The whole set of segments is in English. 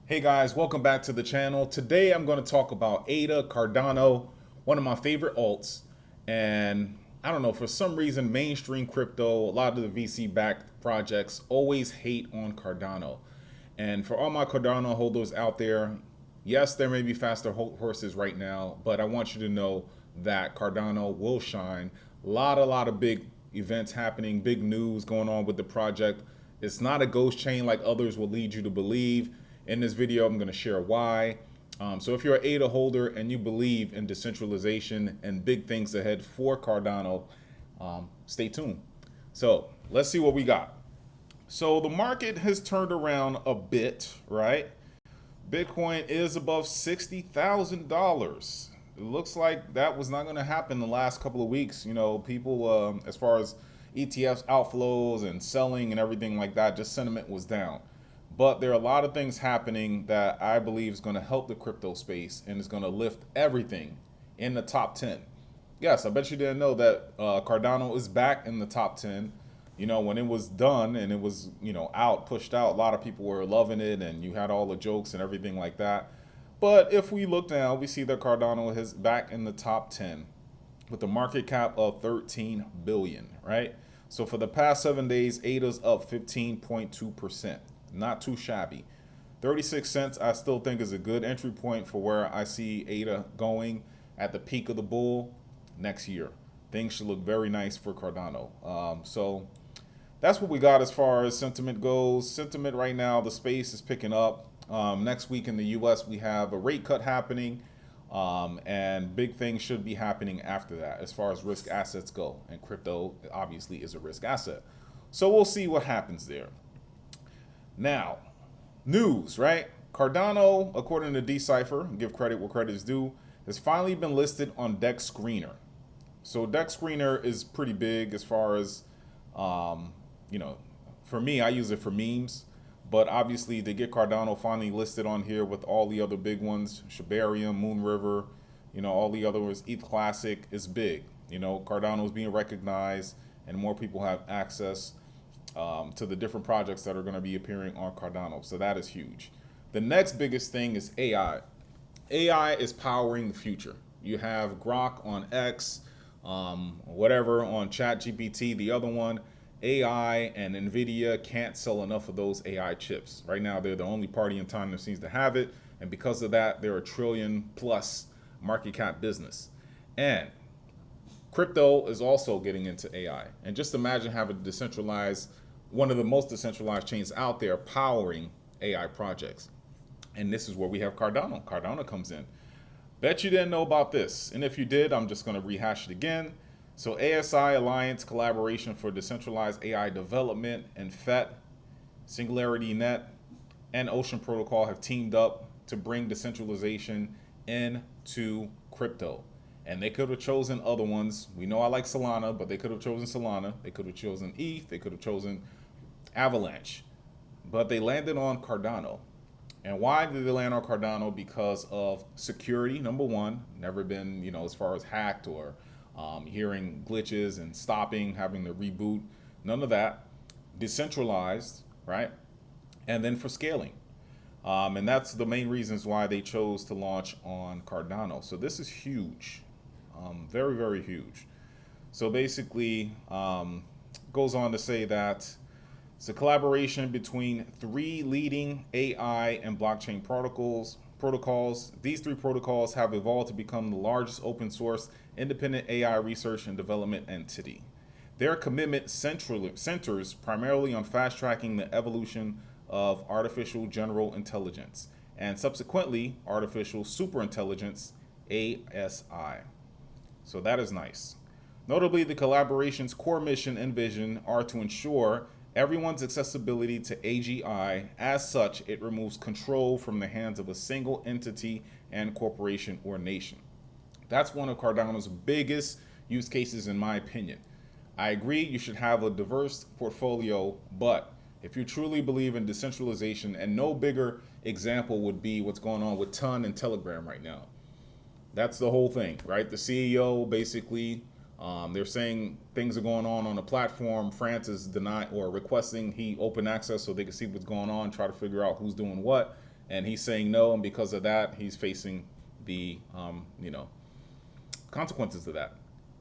Hey guys, welcome back to the channel. Today I'm going to talk about ADA, Cardano, one of my favorite alts. And I don't know, for some reason, mainstream crypto, a lot of the VC-backed projects always hate on Cardano. And for all my Cardano holders out there, yes, there may be faster horses right now, but I want you to know that Cardano will shine. A lot of big events happening, big news going on with the project. It's not a ghost chain like others will lead you to believe. In this video, I'm going to share why. So if you're an ADA holder and you believe in decentralization and big things ahead for Cardano, stay tuned. So let's see what we got. So the market has turned around a bit, right? Bitcoin is above $60,000. It looks like that was not going to happen the last couple of weeks. You know, people, as far as ETFs outflows and selling and everything like that, just sentiment was down. But there are a lot of things happening that I believe is going to help the crypto space and is going to lift everything in the top 10. Yes, I bet you didn't know that Cardano is back in the top 10. You know, when it was done and it was, pushed out, a lot of people were loving it and you had all the jokes and everything like that. But if we look now, we see that Cardano is back in the top 10 with a market cap of 13 billion, right? So for the past 7 days, ADA's up 15.2%. Not too shabby. 36 cents I still think is a good entry point for where I see ADA going at the peak of the bull next year. Things should look very nice for Cardano. So that's what we got as far as sentiment goes. Sentiment right now, the space is picking up. Next week in the US, we have a rate cut happening. And big things should be happening after that as far as risk assets go. And crypto obviously is a risk asset. So we'll see what happens there. Now, news, right? Cardano, according to Decipher, give credit where credit is due, has finally been listed on Dex Screener. So Dex Screener is pretty big as far as, for me, I use it for memes. But obviously, they get Cardano finally listed on here with all the other big ones, Shibarium, Moon River, all the other ones. ETH Classic is big. Cardano is being recognized, and more people have access to the different projects that are going to be appearing on Cardano. So that is huge. The next biggest thing is AI. AI is powering the future. You have Grok on X, whatever on ChatGPT, the other one. AI and NVIDIA can't sell enough of those AI chips. Right now, they're the only party in time that seems to have it. And because of that, they're a trillion plus market cap business. And crypto is also getting into AI. And just imagine having decentralized, one of the most decentralized chains out there powering AI projects. And this is where we have Cardano. Cardano comes in. Bet you didn't know about this. And if you did, I'm just going to rehash it again. So ASI Alliance Collaboration for Decentralized AI Development and FET, Singularity Net, and Ocean Protocol have teamed up to bring decentralization into crypto. And they could have chosen other ones. We know I like Solana, but they could have chosen Solana. They could have chosen ETH. They could have chosen Avalanche. But they landed on Cardano. And why did they land on Cardano? Because of security, number one. Never been, as far as hacked or hearing glitches and stopping, having to reboot. None of that. Decentralized, right? And then for scaling. And that's the main reasons why they chose to launch on Cardano. So this is huge. Very, very huge. So basically, goes on to say that it's a collaboration between three leading AI and blockchain protocols. These three protocols have evolved to become the largest open source independent AI research and development entity. Their commitment centers primarily on fast tracking the evolution of artificial general intelligence and subsequently artificial superintelligence, ASI. So that is nice. Notably, the collaboration's core mission and vision are to ensure everyone's accessibility to AGI. As such, it removes control from the hands of a single entity and corporation or nation. That's one of Cardano's biggest use cases, in my opinion. I agree you should have a diverse portfolio, but if you truly believe in decentralization, and no bigger example would be what's going on with Ton and Telegram right now. That's the whole thing, right? The CEO basically, they're saying things are going on the platform. France is denying or requesting he open access so they can see what's going on, try to figure out who's doing what. and he's saying no, and because of that, he's facing the consequences of that.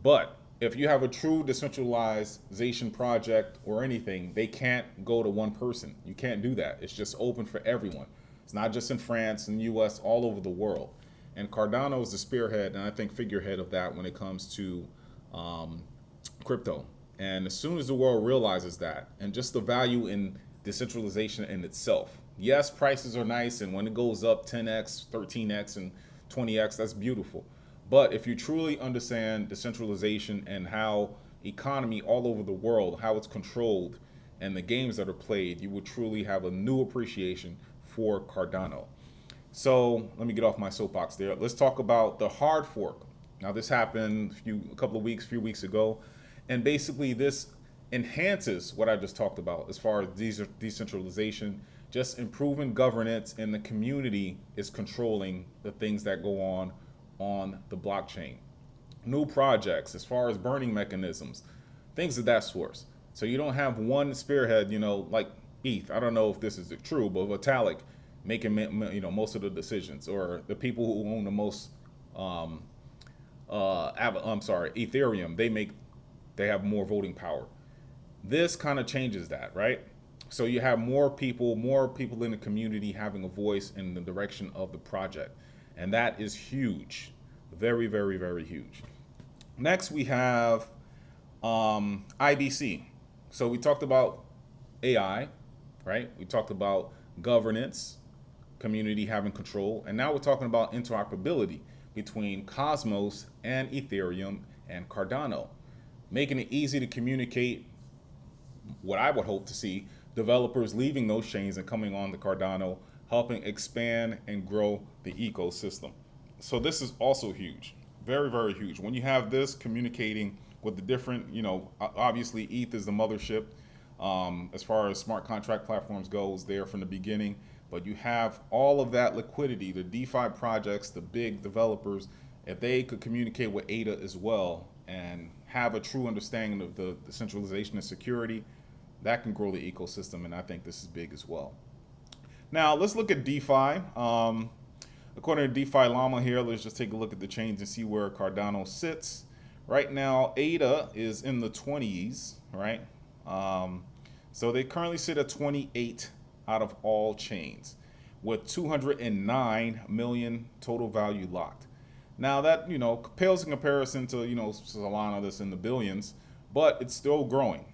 But if you have a true decentralization project or anything, they can't go to one person. You can't do that. It's just open for everyone. It's not just in France and US, all over the world. And Cardano is the spearhead and I think figurehead of that when it comes to um, crypto. And as soon as the world realizes that, and just the value in decentralization in itself, yes, prices are nice, and when it goes up 10x, 13x, and 20x, that's beautiful. But if you truly understand decentralization and how economy all over the world, how it's controlled, and the games that are played, you will truly have a new appreciation for Cardano. So let me get off my soapbox there. Let's talk about the hard fork. Now this happened a few weeks ago, and basically this enhances what I just talked about as far as decentralization, just improving governance, and the community is controlling the things that go on the blockchain. New projects as far as burning mechanisms, things of that sort. So you don't have one spearhead, like ETH. I don't know if this is true, but Vitalik making most of the decisions, or the people who own the most um, Ethereum, they have more voting power. This kind of changes that, right? So you have more people in the community having a voice in the direction of the project, and that is huge, very, very, very huge. Next, we have IBC. So we talked about AI, right? We talked about governance, community having control, and now we're talking about interoperability between Cosmos and Ethereum and Cardano, making it easy to communicate. What I would hope to see developers leaving those chains and coming on the Cardano, helping expand and grow the ecosystem. So this is also huge, very, very huge. When you have this communicating with the different, obviously ETH is the mothership as far as smart contract platforms goes there from the beginning. But you have all of that liquidity, the DeFi projects, the big developers, if they could communicate with ADA as well and have a true understanding of the decentralization and security, that can grow the ecosystem, and I think this is big as well. Now, let's look at DeFi. According to DeFi Llama here, let's just take a look at the chains and see where Cardano sits. Right now, ADA is in the 20s, right? So they currently sit at 28 out of all chains with 209 million total value locked. Now that, pales in comparison to, Solana that's in the billions, but it's still growing.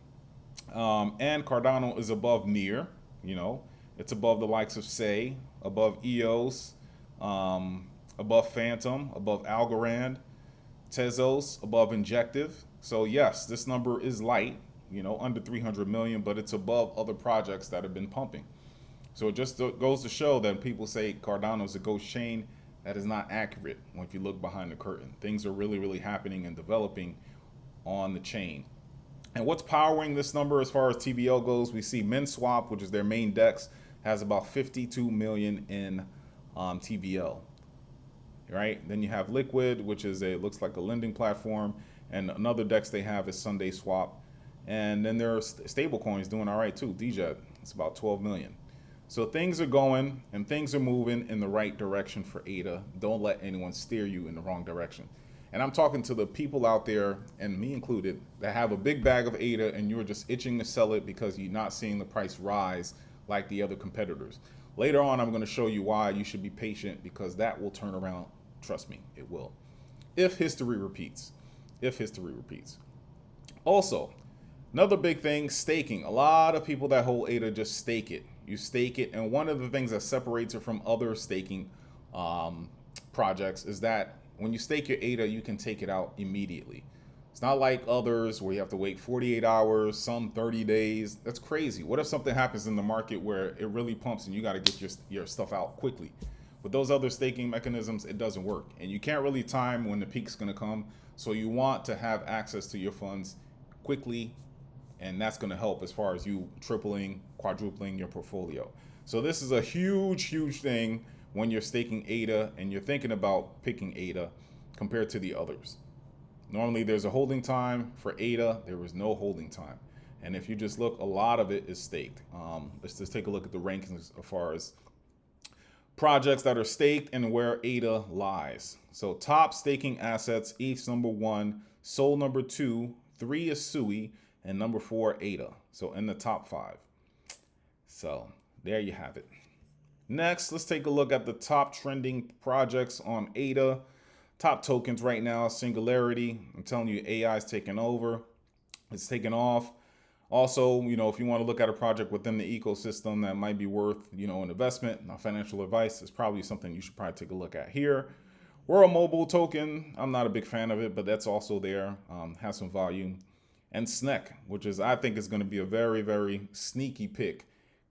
And Cardano is above near, it's above the likes of Say, above EOS, above Phantom, above Algorand, Tezos, above Injective. So yes, this number is light, under 300 million, but it's above other projects that have been pumping. So it just goes to show that people say Cardano is a ghost chain. That is not accurate if you look behind the curtain. Things are really, really happening and developing on the chain. And what's powering this number as far as TVL goes, we see MinSwap, which is their main DEX, has about 52 million in TVL. Right? Then you have Liquid, which looks like a lending platform, and another DEX they have is Sunday Swap. And then there are stable coins doing all right too. DJET, it's about 12 million. So things are going and things are moving in the right direction for ADA. Don't let anyone steer you in the wrong direction. And I'm talking to the people out there, and me included, that have a big bag of ADA and you're just itching to sell it because you're not seeing the price rise like the other competitors. Later on, I'm going to show you why you should be patient, because that will turn around. Trust me, it will. If history repeats. If history repeats. Also, another big thing, staking. A lot of people that hold ADA just stake it. You stake it, and one of the things that separates it from other staking projects is that when you stake your ADA, you can take it out immediately. It's not like others where you have to wait 48 hours, some 30 days. That's crazy. What if something happens in the market where it really pumps and you got to get your stuff out quickly? With those other staking mechanisms, it doesn't work. And you can't really time when the peak's going to come. So you want to have access to your funds quickly, and that's going to help as far as you tripling, quadrupling your portfolio. So this is a huge, huge thing when you're staking ADA and you're thinking about picking ADA compared to the others. Normally there's a holding time. For ADA, there is no holding time. And if you just look, a lot of it is staked. Let's just take a look at the rankings as far as projects that are staked and where ADA lies. So top staking assets, ETH's number 1, Sol number 2, 3 is Sui, and number 4 ADA. So in the top 5. So there you have it. Next, let's take a look at the top trending projects on ADA. Top tokens right now, Singularity. I'm telling you, AI is taking over. It's taking off. Also, if you want to look at a project within the ecosystem that might be worth, an investment, not financial advice, is probably something you should probably take a look at here. We're a mobile token. I'm not a big fan of it, but that's also there. Has some volume. And SNEC, which I think is going to be a very, very sneaky pick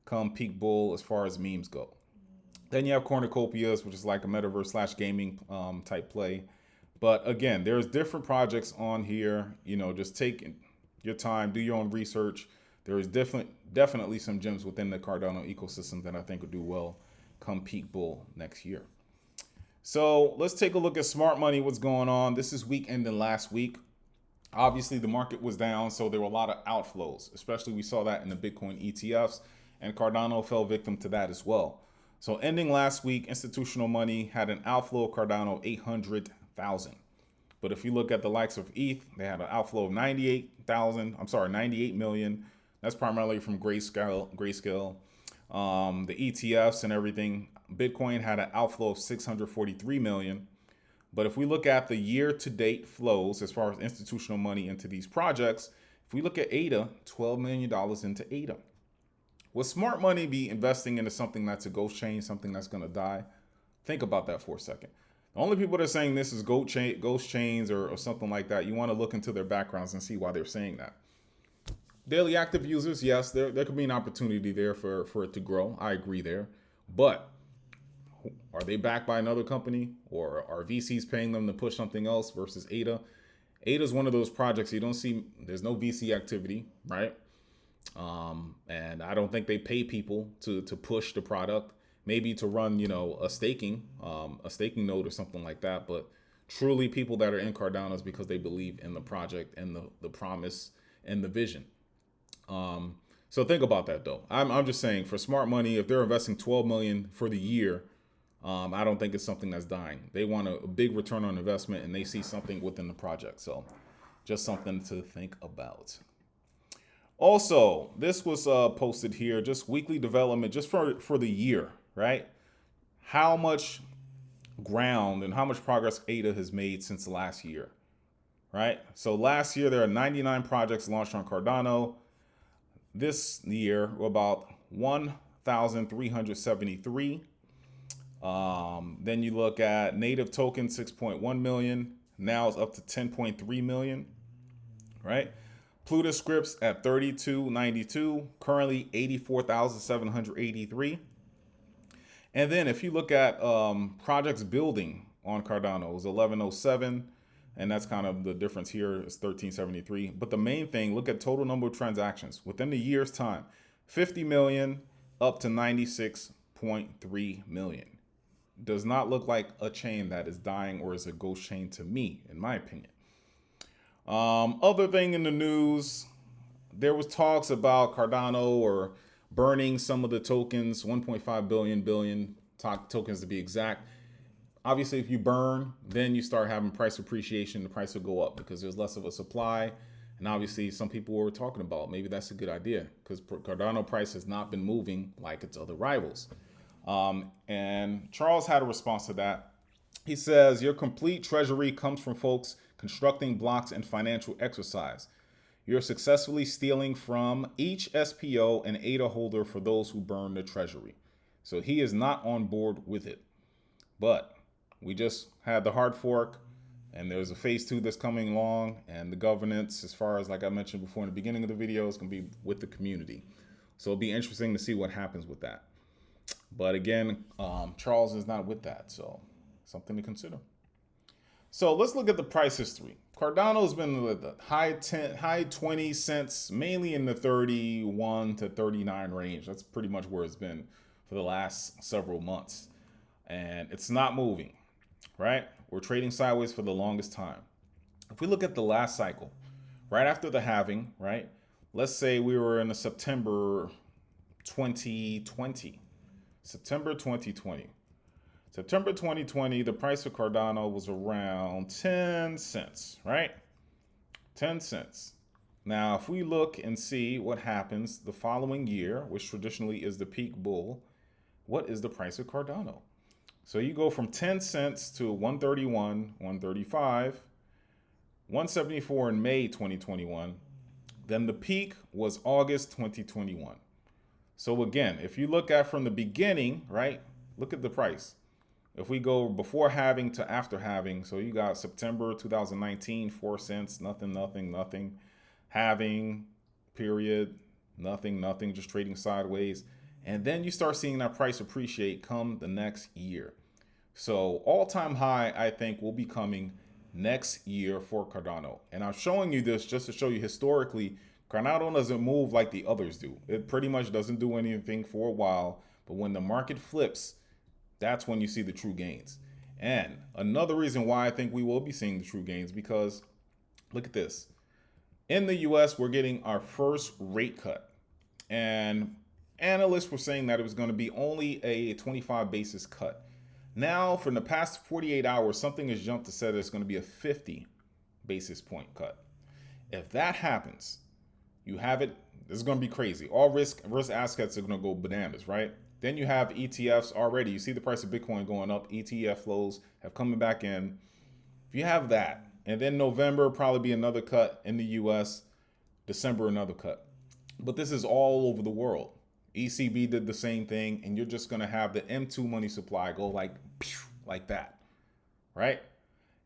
come peak bull as far as memes go. Then you have Cornucopias, which is like a metaverse / gaming type play. But again, there's different projects on here. Just take your time, do your own research. There is definitely some gems within the Cardano ecosystem that I think will do well come peak bull next year. So let's take a look at smart money, what's going on. This is week ending last week. Obviously, the market was down, so there were a lot of outflows, especially we saw that in the Bitcoin ETFs, and Cardano fell victim to that as well. So ending last week, institutional money had an outflow of Cardano 800,000. But if you look at the likes of ETH, they had an outflow of 98 million. That's primarily from Grayscale. The ETFs and everything. Bitcoin had an outflow of 643 million. But if we look at the year-to-date flows as far as institutional money into these projects, if we look at ADA, $12 million into ADA. Will smart money be investing into something that's a ghost chain, something that's going to die? Think about that for a second. The only people that are saying this is ghost chains or something like that, you want to look into their backgrounds and see why they're saying that. Daily active users, yes, there could be an opportunity there for it to grow. I agree there. But are they backed by another company, or are VCs paying them to push something else versus ADA? ADA is one of those projects you don't see, there's no VC activity, right? And I don't think they pay people to push the product. Maybe to run, a staking node or something like that. But truly people that are in Cardano is because they believe in the project and the promise and the vision. So think about that though. I'm just saying for smart money, if they're investing 12 million for the year, I don't think it's something that's dying. They want a big return on investment and they see something within the project. So just something to think about. Also, this was posted here, just weekly development, just for the year, right? How much ground and how much progress ADA has made since last year, right? So last year, there are 99 projects launched on Cardano. This year, about 1,373. Then you look at native tokens, 6.1 million. Now it's up to 10.3 million, right? Plutus scripts at 3292, currently 84,783. And then if you look at projects building on Cardano, it was 1107, and that's kind of the difference here is 1373. But the main thing, look at total number of transactions within the year's time, 50 million up to 96.3 million. Does not look like a chain that is dying or is a ghost chain to me, in my opinion. Other thing in the news, there was talks about Cardano or burning some of the tokens, 1.5 billion tokens to be exact. Obviously, if you burn, then you start having price appreciation. The price will go up because there's less of a supply. And obviously, some people were talking about maybe that's a good idea because Cardano price has not been moving like its other rivals. And Charles had a response to that. He says, your complete treasury comes from folks constructing blocks and financial exercise. You're successfully stealing from each SPO and ADA holder for those who burn the treasury. So he is not on board with it. But we just had the hard fork, and there's a phase 2 that's coming along, and the governance, as far as like I mentioned before in the beginning of the video, is going to be with the community. So it'll be interesting to see what happens with that. But again, Charles is not with that, so something to consider. So let's look at the price history. Cardano's been with the high 20 cents, mainly in the 31 to 39 range. That's pretty much where it's been for the last several months. And it's not moving, right? We're trading sideways for the longest time. If we look at the last cycle, right after the halving, right? Let's say we were in September 2020. September 2020. September 2020, the price of Cardano was around 10 cents, right? 10 cents. Now, if we look and see what happens the following year, which traditionally is the peak bull, what is the price of Cardano? So you go from 10 cents to 131, 135, 174 in May 2021. Then the peak was August 2021. So again, if you look at from the beginning, right, look at the price. If we go before halving to after halving, so you got September 2019, 4 cents, nothing, nothing, nothing. Halving, period, nothing, nothing, just trading sideways. And then you start seeing that price appreciate come the next year. So all-time high, I think, will be coming next year for Cardano. And I'm showing you this just to show you historically, Cardano doesn't move like the others do. It pretty much doesn't do anything for a while. But when the market flips, that's when you see the true gains. And another reason why I think we will be seeing the true gains, because look at this. In the US, we're getting our first rate cut. And analysts were saying that it was going to be only a 25 basis cut. Now, for the past 48 hours, something has jumped to say that it's going to be a 50 basis point cut. If that happens, you have it. This is going to be crazy. All risk assets are going to go bananas, right? Then you have ETFs already. You see the price of Bitcoin going up. ETF flows have coming back in. If you have that, and then November probably be another cut in the US, December another cut. But this is all over the world. ECB did the same thing, and you're just going to have the M2 money supply go like that, right?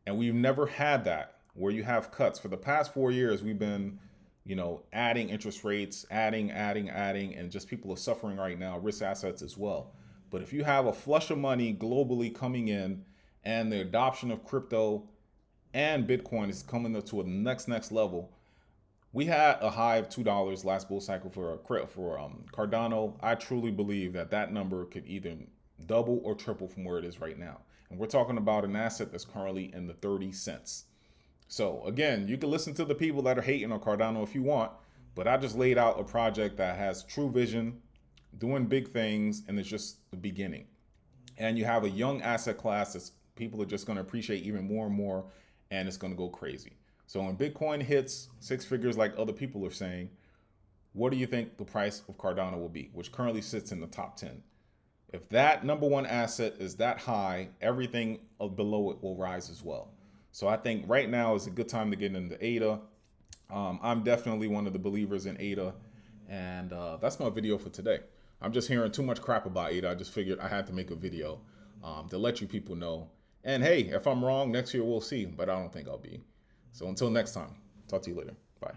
And we've never had that where you have cuts. For the past 4 years, we've been, adding interest rates, adding, and just people are suffering right now, risk assets as well. But if you have a flush of money globally coming in and the adoption of crypto and Bitcoin is coming up to a next level, we had a high of $2 last bull cycle for Cardano. I truly believe that number could either double or triple from where it is right now. And we're talking about an asset that's currently in the 30 cents. So again, you can listen to the people that are hating on Cardano if you want, but I just laid out a project that has true vision, doing big things, and it's just the beginning. And you have a young asset class that people are just going to appreciate even more and more, and it's going to go crazy. So when Bitcoin hits 6 figures like other people are saying, what do you think the price of Cardano will be, which currently sits in the top 10? If that number one asset is that high, everything below it will rise as well. So I think right now is a good time to get into ADA. I'm definitely one of the believers in ADA. And that's my video for today. I'm just hearing too much crap about ADA. I just figured I had to make a video to let you people know. And hey, if I'm wrong, next year we'll see. But I don't think I'll be. So until next time, talk to you later. Bye.